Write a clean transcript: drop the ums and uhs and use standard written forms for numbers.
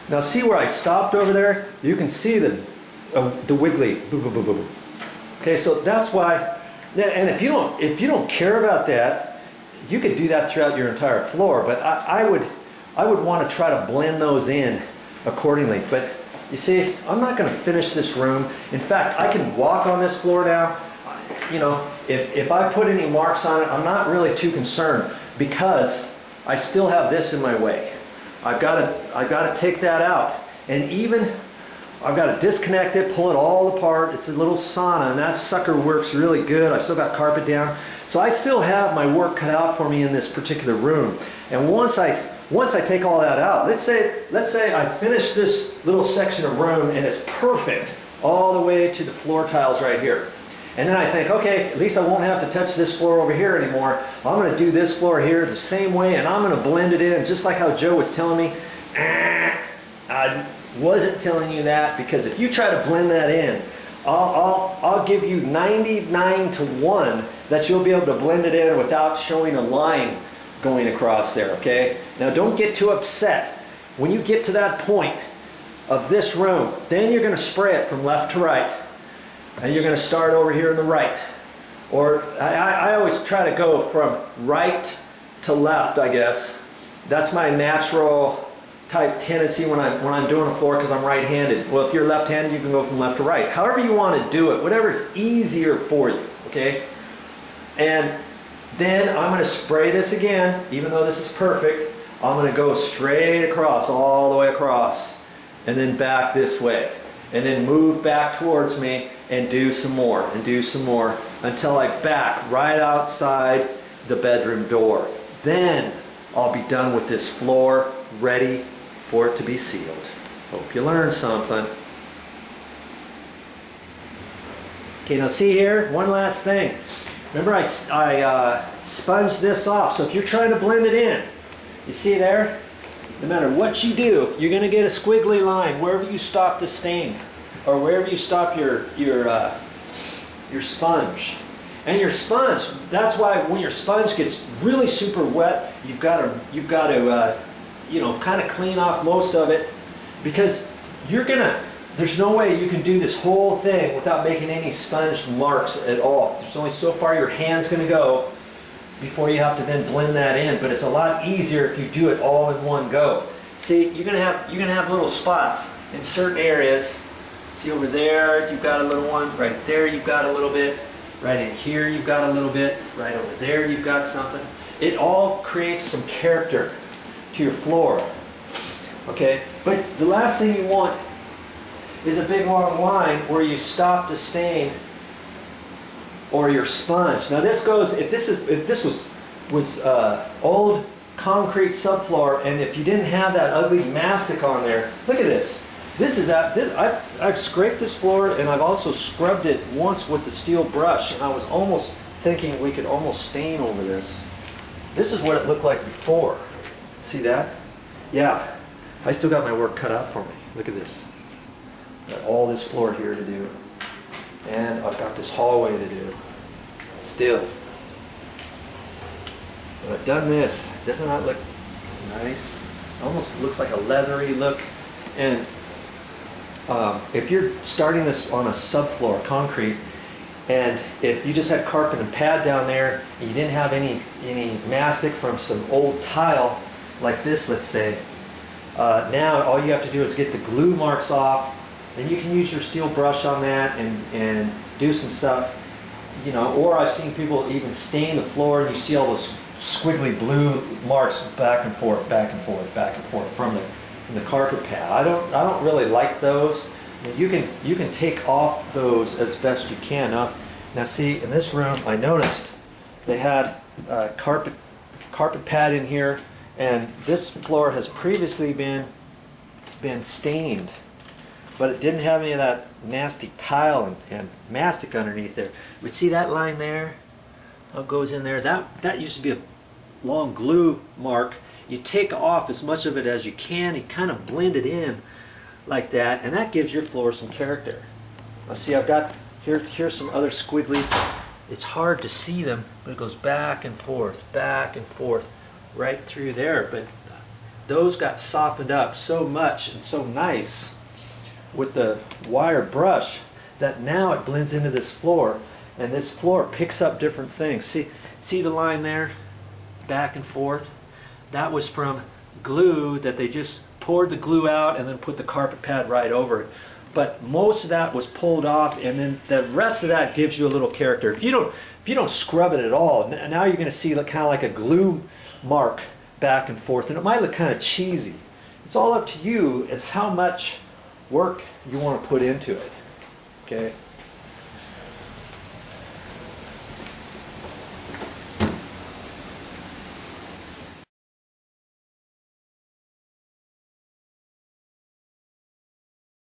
Now see where I stopped over there? You can see the wiggly. Boo, boo, boo, boo, boo. Okay, so that's why. And if you don't care about that, you could do that throughout your entire floor. But I would want to try to blend those in accordingly. But you see, I'm not going to finish this room. In fact, I can walk on this floor now. You know, if I put any marks on it, I'm not really too concerned because I still have this in my way. I've got to take that out, and even I've got to disconnect it, pull it all apart. It's a little sauna, and that sucker works really good. I still got carpet down, so I still have my work cut out for me in this particular room. And once I take all that out, let's say I finish this little section of room and it's perfect all the way to the floor tiles right here. And then I think, okay, at least I won't have to touch this floor over here anymore. I'm going to do this floor here the same way, and I'm going to blend it in just like how Joe was telling me. I wasn't telling you that, because if you try to blend that in, I'll give you 99 to 1 that you'll be able to blend it in without showing a line going across there, okay? Now don't get too upset. When you get to that point of this room, then you're going to spray it from left to right. And you're going to start over here on the right. Or I always try to go from right to left, I guess. That's my natural type tendency when I'm doing a floor, because I'm right-handed. Well, if you're left-handed, you can go from left to right. However you want to do it, whatever is easier for you, okay? And then I'm going to spray this again, even though this is perfect. I'm going to go straight across, all the way across, and then back this way. And then move back towards me and do some more and do some more until I back right outside the bedroom door. Then I'll be done with this floor, ready for it to be sealed. Hope you learned something. Okay, now see here, one last thing. Remember I sponged this off, so if you're trying to blend it in, you see there? No matter what you do, you're going to get a squiggly line wherever you stop the stain, or wherever you stop your sponge. And your sponge, that's why when your sponge gets really super wet, you've got to you know, kind of clean off most of it, because there's no way you can do this whole thing without making any sponge marks at all. There's only so far your hand's going to go before you have to then blend that in, but it's a lot easier if you do it all in one go. See, you're gonna have little spots in certain areas. See over there, you've got a little one. Right there, you've got a little bit. Right in here, you've got a little bit. Right over there, you've got something. It all creates some character to your floor. Okay, but the last thing you want is a big long line where you stop the stain or your sponge. Now this goes, if this was old concrete subfloor, and if you didn't have that ugly mastic on there, look at this. I've scraped this floor, and I've also scrubbed it once with the steel brush, and I was almost thinking we could almost stain over this. This is what it looked like before. See that? Yeah, I still got my work cut out for me. Look at this. Got all this floor here to do. And I've got this hallway to do. Still. But I've done this. Doesn't that look nice? Almost looks like a leathery look. And if you're starting this on a subfloor, concrete, and if you just had carpet and pad down there, and you didn't have any mastic from some old tile, like this, let's say, now all you have to do is get the glue marks off. Then you can use your steel brush on that and do some stuff, you know. Or I've seen people even stain the floor, and you see all those squiggly blue marks back and forth, back and forth, back and forth from the carpet pad. I don't really like those. I mean, you can take off those as best you can. Now see, in this room, I noticed they had carpet pad in here, and this floor has previously been stained. But it didn't have any of that nasty tile and mastic underneath there. But see that line there? How it goes in there? That used to be a long glue mark. You take off as much of it as you can and kind of blend it in like that, and that gives your floor some character. Now see, I've got here's some other squigglies. It's hard to see them, but it goes back and forth, right through there. But those got softened up so much and so nice with the wire brush that now it blends into this floor, and this floor picks up different things. See the line there, back and forth? That was from glue that they just poured the glue out and then put the carpet pad right over it. But most of that was pulled off, and then the rest of that gives you a little character. If you don't scrub it at all, now you're going to see kind of like a glue mark back and forth, and it might look kind of cheesy. It's all up to you as how much work you want to put into it. Okay.